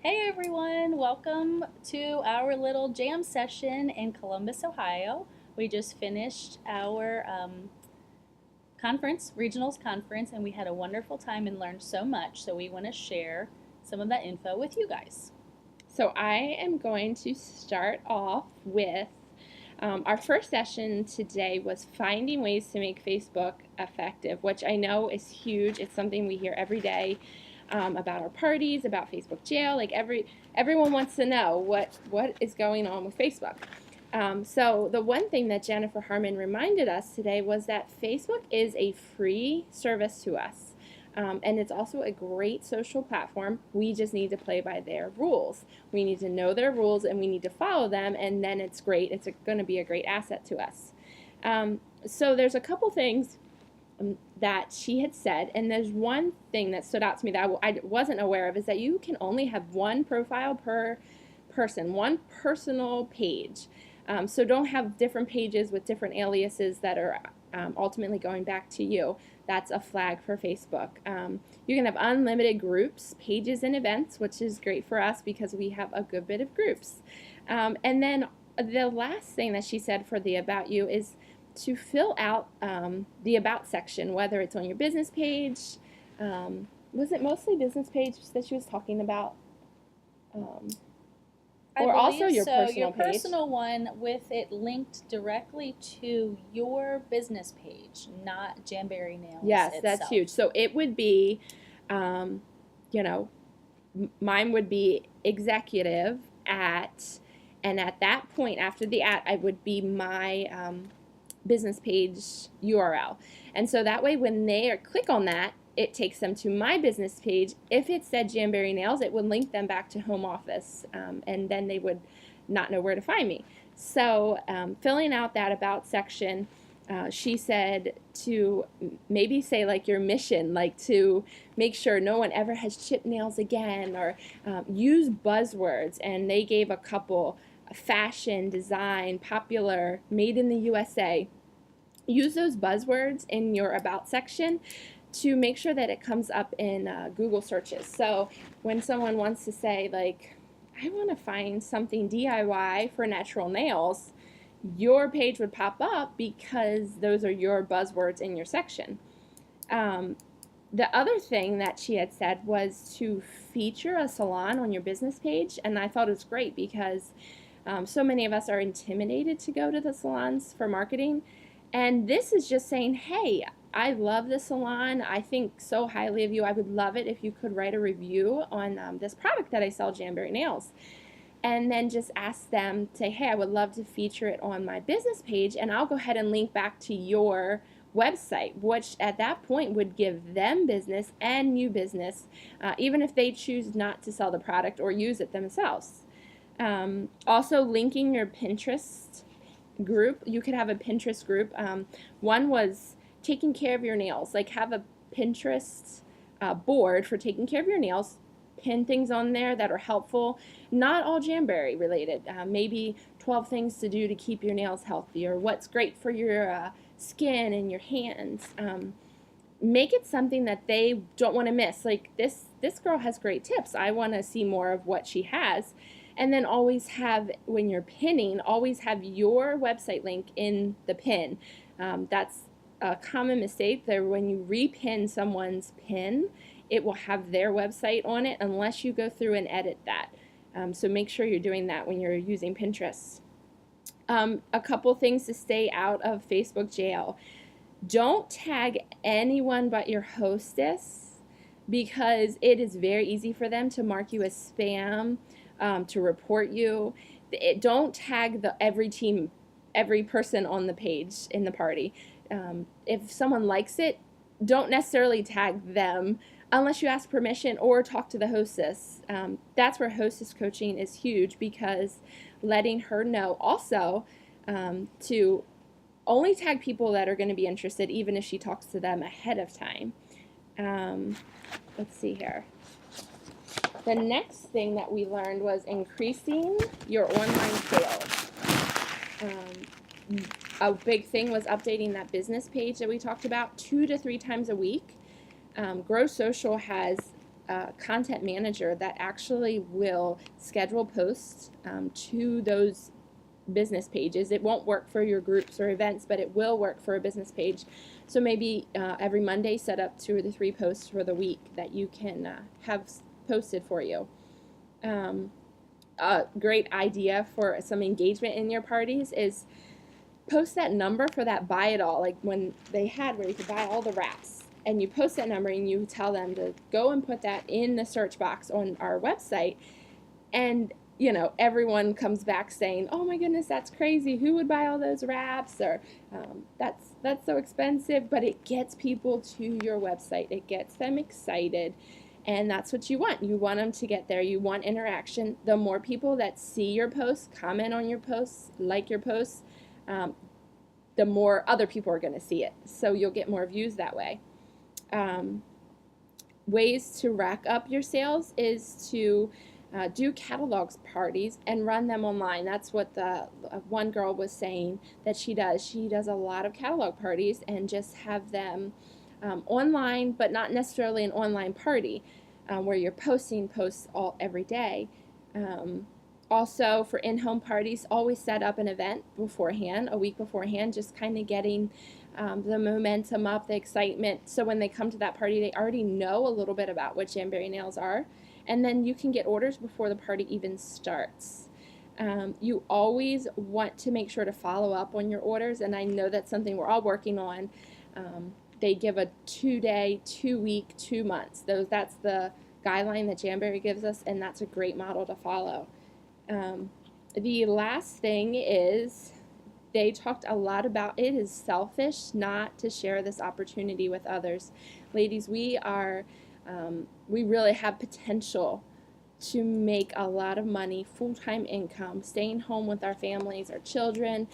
Hey everyone, welcome to our little jam session in Columbus, Ohio. We just finished our conference, regionals conference, and we had a wonderful time and learned so much. So we want to share some of that info with you guys. So I am going to start off with our first session today was finding ways to make Facebook effective, which I know is huge. It's something we hear every day about our parties, about Facebook jail. Like everyone wants to know what is going on with Facebook. So the one thing that Jennifer Harmon reminded us today was that Facebook is a free service to us. And it's also a great social platform. We just need to play by their rules. We need to know their rules and we need to follow them, and then it's great. It's going to be a great asset to us. So there's a couple things that she had said, and there's one thing that stood out to me that I wasn't aware of, is that you can only have one profile per person, one personal page. So don't have different pages with different aliases that are ultimately going back to you. That's a flag for Facebook. You can have unlimited groups, pages, and events, which is great for us because we have a good bit of groups. And then the last thing that she said for the About You is to fill out the About section, whether it's on your business page. Was it mostly business page that she was talking about? I Or also believe your so. personal Your page. personal one with it linked directly to your business page, not Jamberry Nails Yes, that's itself. huge. So it would be, you know, mine would be executive at, and at that point after the at, I would be my business page URL. And so that way when they click on that, it takes them to my business page. If it said Jamberry Nails, it would link them back to home office, and then they would not know where to find me. So filling out that About section, she said to maybe say like your mission, like to make sure no one ever has chipped nails again, or use buzzwords. And they gave a couple: fashion, design, popular, made in the USA. Use those buzzwords in your About section to make sure that it comes up in Google searches. So when someone wants to say, like, I want to find something DIY for natural nails, your page would pop up because those are your buzzwords in your section. The other thing that she had said was to feature a salon on your business page, and I thought it was great because so many of us are intimidated to go to the salons for marketing. And this is just saying, hey, I love the salon. I think so highly of you. I would love it if you could write a review on this product that I sell, Jamberry Nails. And then just ask them, say, hey, I would love to feature it on my business page, and I'll go ahead and link back to your website, which at that point would give them business and new business, even if they choose not to sell the product or use it themselves. Also, linking your Pinterest group. You could have a Pinterest group. One was taking care of your nails. Like have a Pinterest board for taking care of your nails. Pin things on there that are helpful. Not all Jamberry related. Maybe 12 things to do to keep your nails healthy, or what's great for your skin and your hands. Make it something that they don't want to miss. Like this girl has great tips. I want to see more of what she has. And then always have, when you're pinning, always have your website link in the pin. That's a common mistake there. When you repin someone's pin, it will have their website on it unless you go through and edit that. So make sure you're doing that when you're using Pinterest. A couple things to stay out of Facebook jail. Don't tag anyone but your hostess, because it is very easy for them to mark you as spam, to report you. Don't tag every person on the page in the party. If someone likes it, don't necessarily tag them unless you ask permission or talk to the hostess. That's where hostess coaching is huge, because letting her know also to only tag people that are going to be interested, even if she talks to them ahead of time. Let's see here. The next thing that we learned was increasing your online sales. A big thing was updating that business page that we talked about 2 to 3 times a week. Grow Social has content manager that actually will schedule posts to those business pages. It won't work for your groups or events, but it will work for a business page. So maybe every Monday set up 2 or 3 posts for the week that you can have posted for you. A great idea for some engagement in your parties is post that number for that buy it all, like when they had where you could buy all the wraps, and you post that number and you tell them to go and put that in the search box on our website, and everyone comes back saying, oh my goodness, that's crazy, who would buy all those wraps, or that's so expensive. But it gets people to your website, it gets them excited, and that's what you want. You want them to get there. You want interaction. The more people that see your posts, comment on your posts, like your posts, the more other people are going to see it. So you'll get more views that way. Ways to rack up your sales is to do catalogs parties and run them online. That's what the one girl was saying that she does. She does a lot of catalog parties and just have them online, but not necessarily an online party where you're posting posts every day. Also, for in-home parties, always set up an event beforehand, a week beforehand, just kind of getting the momentum up, the excitement. So when they come to that party, they already know a little bit about what Jamberry nails are. And then you can get orders before the party even starts. You always want to make sure to follow up on your orders, and I know that's something we're all working on. They give a 2-day, 2-week, 2 months. That's the guideline that Jamberry gives us, and that's a great model to follow. The last thing is they talked a lot about it is selfish not to share this opportunity with others. Ladies, we really have potential to make a lot of money, full-time income, staying home with our families, our children,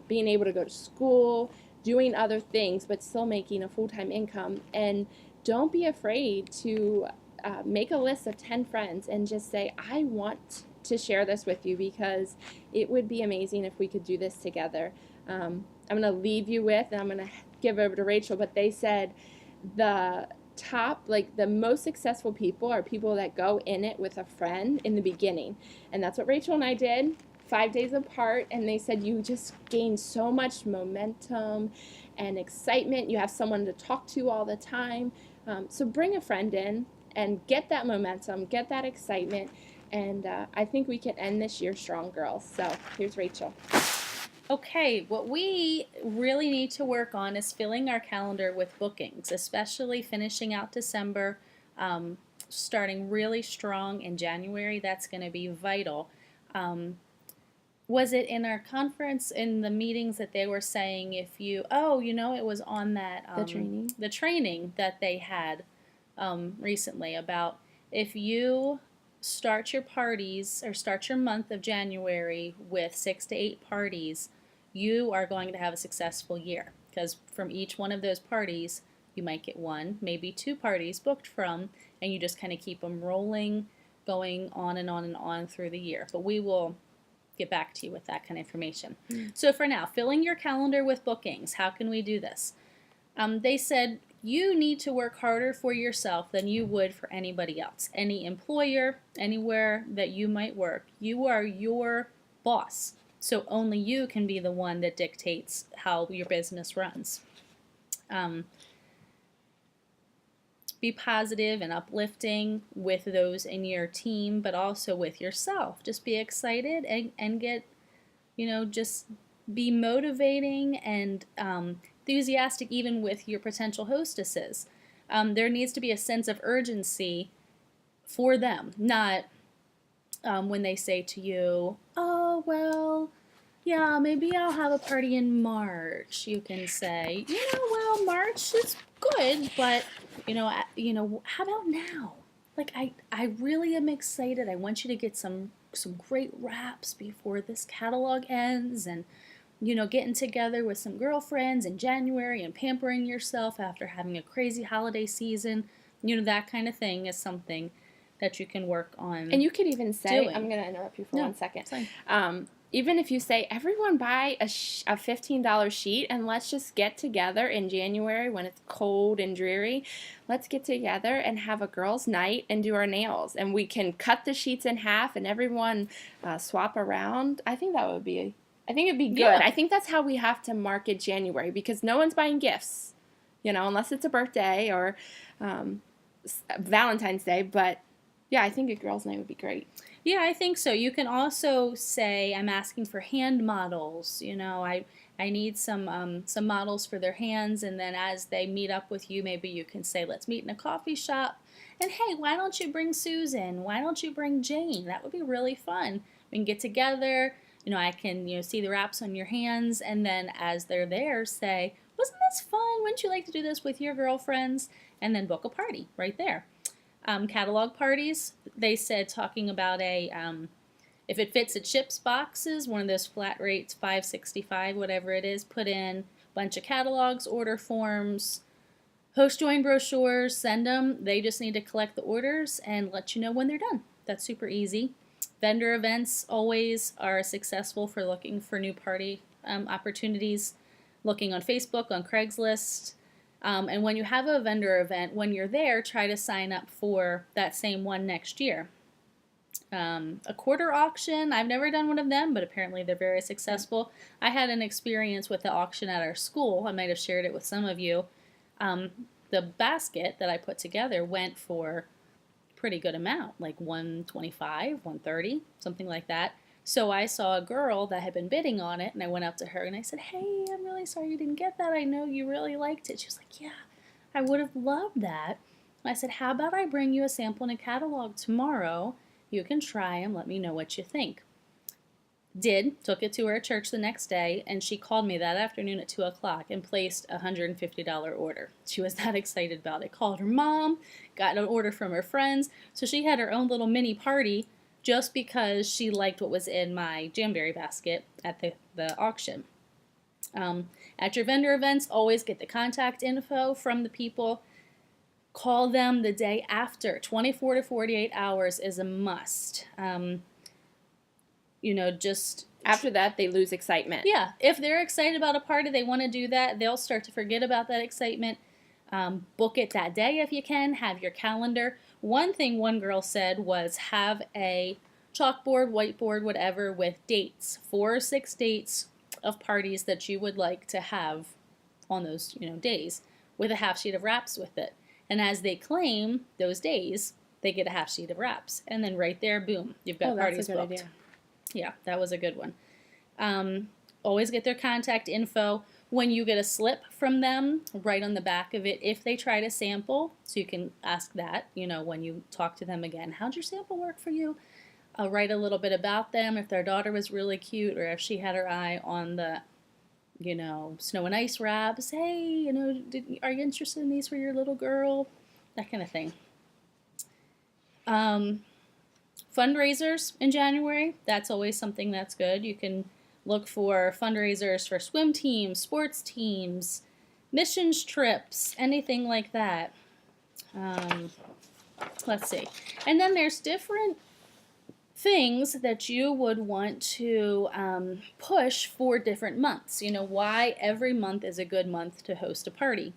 being able to go to school, doing other things, but still making a full-time income. And don't be afraid to make a list of 10 friends and just say, I want to share this with you because it would be amazing if we could do this together. I'm going to leave you with, and I'm going to give over to Rachel, but they said the most successful people are people that go in it with a friend in the beginning. And that's what Rachel and I did, 5 days apart, and they said you just gain so much momentum and excitement. You have someone to talk to all the time. So bring a friend in and get that momentum, get that excitement, and I think we can end this year strong, girls. So here's Rachel. Okay, what we really need to work on is filling our calendar with bookings, especially finishing out December, starting really strong in January. That's going to be vital. Was it in our conference, in the meetings, that they were saying if you, it was on that, the training that they had recently about if you start your parties or start your month of January with 6 to 8 parties, you are going to have a successful year, because from each one of those parties you might get 1, maybe 2 parties booked from, and you just kind of keep them rolling, going on and on and on through the year. But we will get back to you with that kind of information. So for now, filling your calendar with bookings. How can we do this? They said you need to work harder for yourself than you would for anybody else. Any employer, anywhere that you might work, you are your boss. So only you can be the one that dictates how your business runs. Be positive and uplifting with those in your team, but also with yourself. Just be excited and get, just be motivating and enthusiastic even with your potential hostesses. There needs to be a sense of urgency for them, not when they say to you, oh, well, yeah, maybe I'll have a party in March. You can say, well, March is good, but, how about now? Like, I really am excited. I want you to get some great wraps before this catalog ends, and, getting together with some girlfriends in January and pampering yourself after having a crazy holiday season. That kind of thing is something that you can work on. And you could even say, doing. I'm going to interrupt you for 1 second. even if you say, everyone buy a $15 sheet and let's just get together in January when it's cold and dreary. Let's get together and have a girls' night and do our nails. And we can cut the sheets in half and everyone swap around. I think it'd be good. Yeah. I think that's how we have to market January, because no one's buying gifts, unless it's a birthday or Valentine's Day. But yeah, I think a girls' night would be great. Yeah, I think so. You can also say, I'm asking for hand models. I need some models for their hands, and then as they meet up with you, maybe you can say, let's meet in a coffee shop. And hey, why don't you bring Susan? Why don't you bring Jane? That would be really fun. We can get together. I can see the wraps on your hands, and then as they're there, say, wasn't this fun? Wouldn't you like to do this with your girlfriends? And then book a party right there. Catalog parties, they said, talking about if it fits at Chips boxes, one of those flat rates, $5.65, whatever it is, put in a bunch of catalogs, order forms, host join brochures, send them. They just need to collect the orders and let you know when they're done. That's super easy. Vendor events always are successful for looking for new party opportunities, looking on Facebook, on Craigslist. And when you have a vendor event, when you're there, try to sign up for that same one next year. A quarter auction, I've never done one of them, but apparently they're very successful. I had an experience with the auction at our school. I might have shared it with some of you. The basket that I put together went for a pretty good amount, like $125, $130, something like that. So I saw a girl that had been bidding on it, and I went up to her and I said, hey, I'm really sorry you didn't get that. I know you really liked it. She was like, yeah, I would have loved that. And I said, how about I bring you a sample and a catalog tomorrow? You can try them. Let me know what you think. Took it to her at church the next day, and she called me that afternoon at 2 o'clock and placed a $150 order. She was that excited about it. Called her mom, got an order from her friends. So she had her own little mini party just because she liked what was in my Jamberry basket at the auction. At your vendor events, always get the contact info from the people. Call them the day after. 24 to 48 hours is a must. Just After that, they lose excitement. Yeah, if they're excited about a party, they want to do that, they'll start to forget about that excitement. Book it that day if you can. Have your calendar. One thing one girl said was have a chalkboard, whiteboard, whatever, with dates, 4 or 6 dates of parties that you would like to have on those days, with a half sheet of wraps with it. And as they claim those days, they get a half sheet of wraps, and then right there, boom, you've got parties booked. Idea. Yeah, that was a good one. Always get their contact info. When you get a slip from them, write on the back of it if they try to sample, so you can ask that, when you talk to them again. How'd your sample work for you? Write a little bit about them, if their daughter was really cute, or if she had her eye on the, snow and ice wraps. Hey, are you interested in these for your little girl? That kind of thing. Fundraisers in January, that's always something that's good. You can look for fundraisers for swim teams, sports teams, missions trips, anything like that. Let's see. And then there's different things that you would want to push for different months. Why every month is a good month to host a party.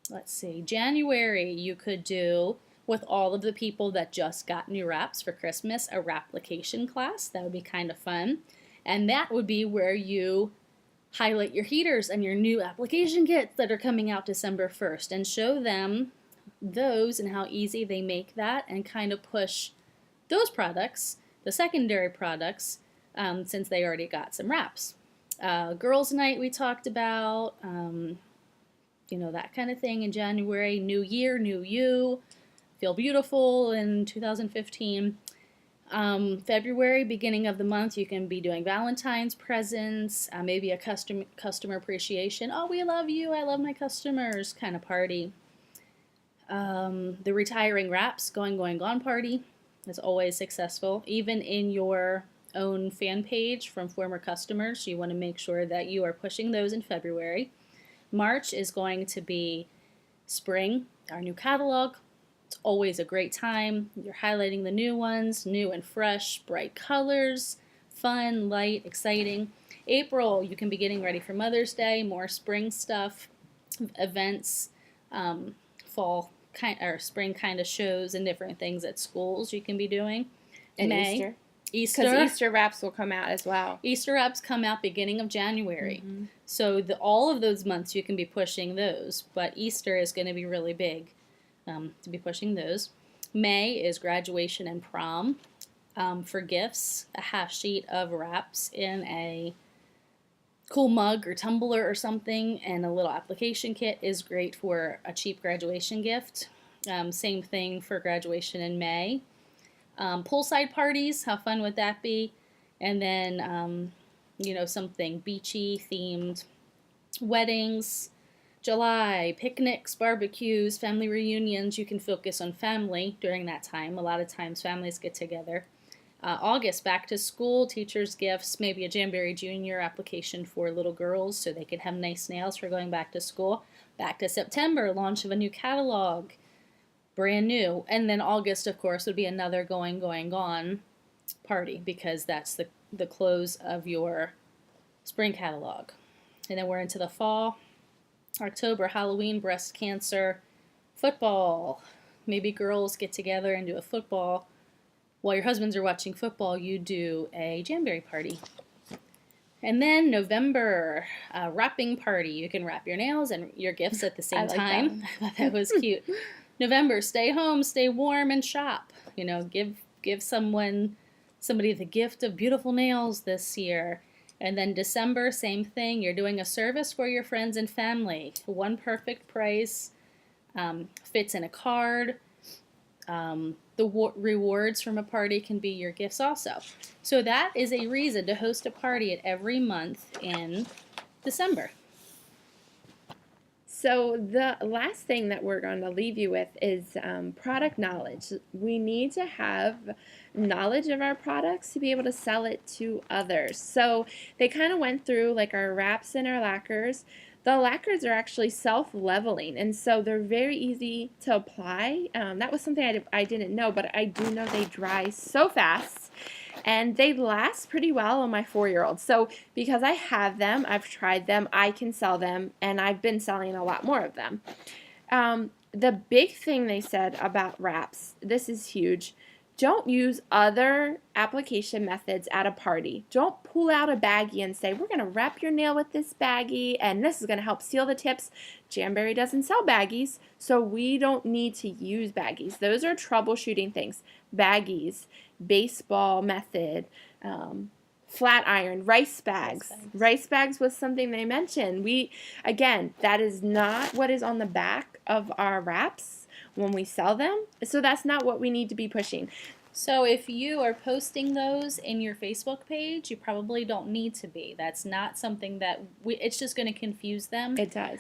Let's see. January, you could do, with all of the people that just got new wraps for Christmas, a wrapplication class. That would be kind of fun. And that would be where you highlight your heaters and your new application kits that are coming out December 1st and show them those and how easy they make that, and kind of push those products, the secondary products, since they already got some wraps. Girls' night we talked about, that kind of thing in January. New year, new you. Feel beautiful in 2015. February, beginning of the month, you can be doing Valentine's presents, maybe a customer appreciation. Oh, we love you, I love my customers kind of party. The retiring wraps, going, gone party is always successful. Even in your own fan page from former customers, you want to make sure that you are pushing those in February. March is going to be spring, our new catalog. It's always a great time. You're highlighting the new ones, new and fresh, bright colors, fun, light, exciting. April, you can be getting ready for Mother's Day, more spring stuff, events, fall kind or spring kind of shows and different things at schools you can be doing. And May, Easter. Easter. Because Easter wraps will come out as well. Easter wraps come out beginning of January. So all of those months you can be pushing those, but Easter is going to be really big to be pushing those. May is graduation and prom. For gifts, a half sheet of wraps in a cool mug or tumbler or something, and a little application kit is great for a cheap graduation gift. Same thing for graduation in May. Poolside parties, how fun would that be? And then, something beachy themed. Weddings, July, picnics, barbecues, family reunions. You can focus on family during that time. A lot of times families get together. August, back to school, teachers' gifts, maybe a Jamberry Junior application for little girls so they can have nice nails for going back to school. Back to September, launch of a new catalog, brand new. And then August, of course, would be another going, gone party because that's the close of your spring catalog. And then we're into the fall. October, Halloween, breast cancer, football. Maybe girls get together and do a football. While your husbands are watching football, you do a Jamberry party. And then November, wrapping party. You can wrap your nails and your gifts at the same time. I thought that was cute. November, stay home, stay warm, and shop. Give somebody the gift of beautiful nails this year. And then December, same thing. You're doing a service for your friends and family. One perfect price, fits in a card. The rewards from a party can be your gifts also. So that is a reason to host a party at every month in December. So the last thing that we're going to leave you with is product knowledge. We need to have knowledge of our products to be able to sell it to others. So they kind of went through like our wraps and our lacquers. The lacquers are actually self-leveling, and so they're very easy to apply. That was something I didn't know, but I do know they dry so fast, and they last pretty well on my 4-year-old. So because I have them, I've tried them, I can sell them, and I've been selling a lot more of them. The big thing they said about wraps, this is huge. Don't use other application methods at a party. Don't pull out a baggie and say, we're going to wrap your nail with this baggie and this is going to help seal the tips. Jamberry doesn't sell baggies, so we don't need to use baggies. Those are troubleshooting things. Baggies, baseball method, flat iron, rice bags. Rice bags was something they mentioned. Again, that is not what is on the back of our wraps when we sell them. So that's not what we need to be pushing. So if you are posting those in your Facebook page, you probably don't need to be. That's not something that it's just going to confuse them. It does.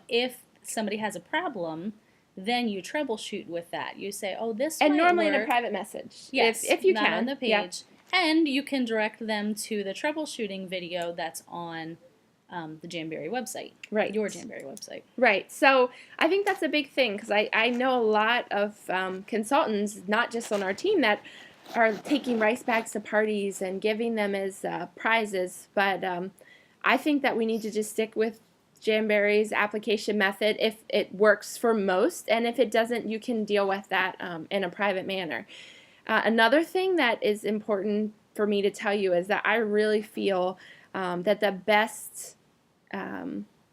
If somebody has a problem, then you troubleshoot with that. You say, oh, this and might normally work. in a private message. Yes, if you not can. on the page. Yep. And you can direct them to the troubleshooting video that's on the Jamberry website. Right. Your Jamberry website. Right. So I think that's a big thing because I know a lot of consultants, not just on our team, that are taking rice bags to parties and giving them as prizes. But I think that we need to just stick with Jamberry's application method if it works for most. And if it doesn't, you can deal with that in a private manner. Another thing that is important for me to tell you is that I really feel that the best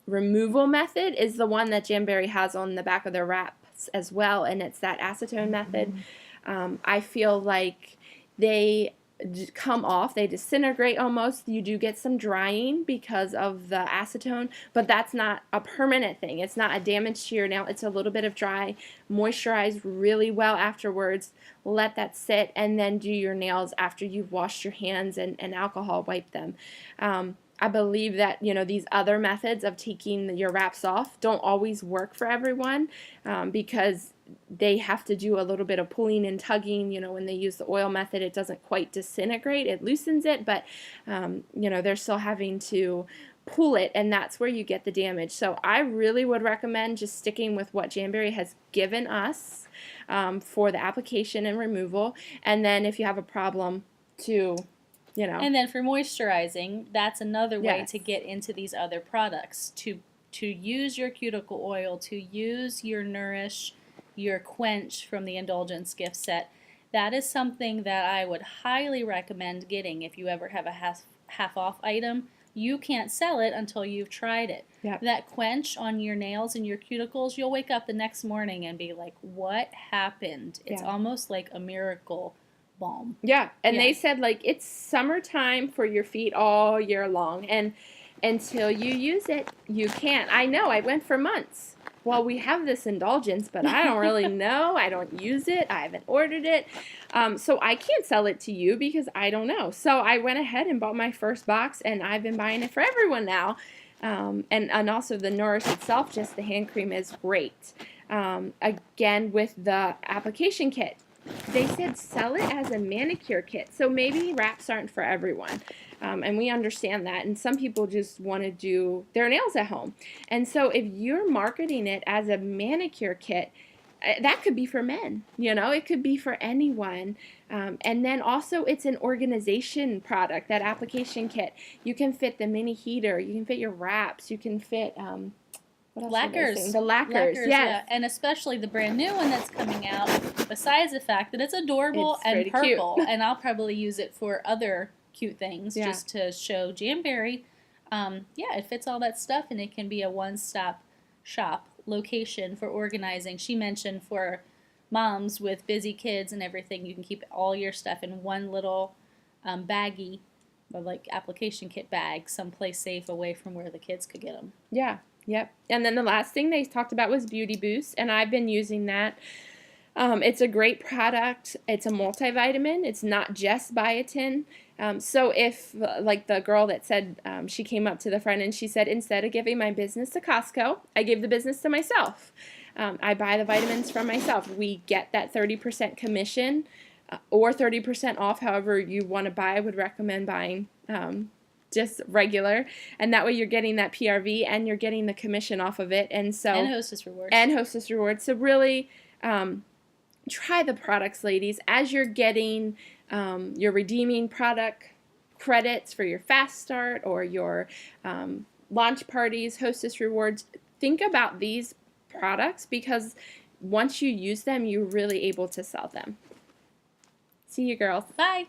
removal method is the one that Jamberry has on the back of their wraps as well, and it's that acetone method. I feel like they come off, they disintegrate almost. You do get some drying because of the acetone, but that's not a permanent thing. It's not a damage to your nail. It's a little bit of dry. Moisturize really well afterwards. Let that sit, and then do your nails after you've washed your hands and alcohol wipe them. I believe that, these other methods of taking your wraps off don't always work for everyone because they have to do a little bit of pulling and tugging. When they use the oil method, it doesn't quite disintegrate. It loosens it, but, they're still having to pull it, and that's where you get the damage. So I really would recommend just sticking with what Jamberry has given us for the application and removal, and then if you have a problem to, you know. And then for moisturizing, that's another way Yes. to get into these other products. To use your cuticle oil, to use your Nourish, your Quench from the Indulgence gift set. That is something that I would highly recommend getting if you ever have a half off item. You can't sell it until you've tried it. Yep. That Quench on your nails and your cuticles, you'll wake up the next morning and be like, what happened? It's Yeah. almost like a miracle balm. Yeah, and Yeah. they said like it's summertime for your feet all year long, and until you use it, you can't. I know, I went for months. Well, we have this Indulgence, but I don't really know. I don't use it. I haven't ordered it. So I can't sell it to you because I don't know. So I went ahead and bought my first box, and I've been buying it for everyone now. And also the Nourish itself, just the hand cream is great. Again, with the application kit, they said sell it as a manicure kit. So maybe wraps aren't for everyone. And we understand that. And some people just want to do their nails at home. And so if you're marketing it as a manicure kit, that could be for men, you know, it could be for anyone. And then also it's an organization product, that application kit. You can fit the mini heater, you can fit your wraps, you can fit, what else are they Lacquers. saying? The lacquers, yes. Yeah. And especially the brand new one that's coming out, besides the fact that it's adorable It's and pretty cute. purple. And I'll probably use it for other cute things Yeah. just to show Jamberry. Yeah, it fits all that stuff, and it can be a one-stop shop location for organizing. She mentioned for moms with busy kids and everything, you can keep all your stuff in one little baggie, or like application kit bag, someplace safe away from where the kids could get them. Yeah, yep. And then the last thing they talked about was Beauty Boost, and I've been using that. It's a great product. It's a multivitamin. It's not just biotin. So if, like the girl that said, she came up to the front and she said, instead of giving my business to Costco, I give the business to myself. I buy the vitamins from myself. We get that 30% commission or 30% off, however you want to buy. I would recommend buying just regular, and that way you're getting that PRV and you're getting the commission off of it. And so And Hostess Rewards. And Hostess Rewards. So really try the products, ladies, as you're getting your redeeming product credits for your fast start or your launch parties, Hostess Rewards. Think about these products because once you use them, you're really able to sell them. See you, girls. Bye.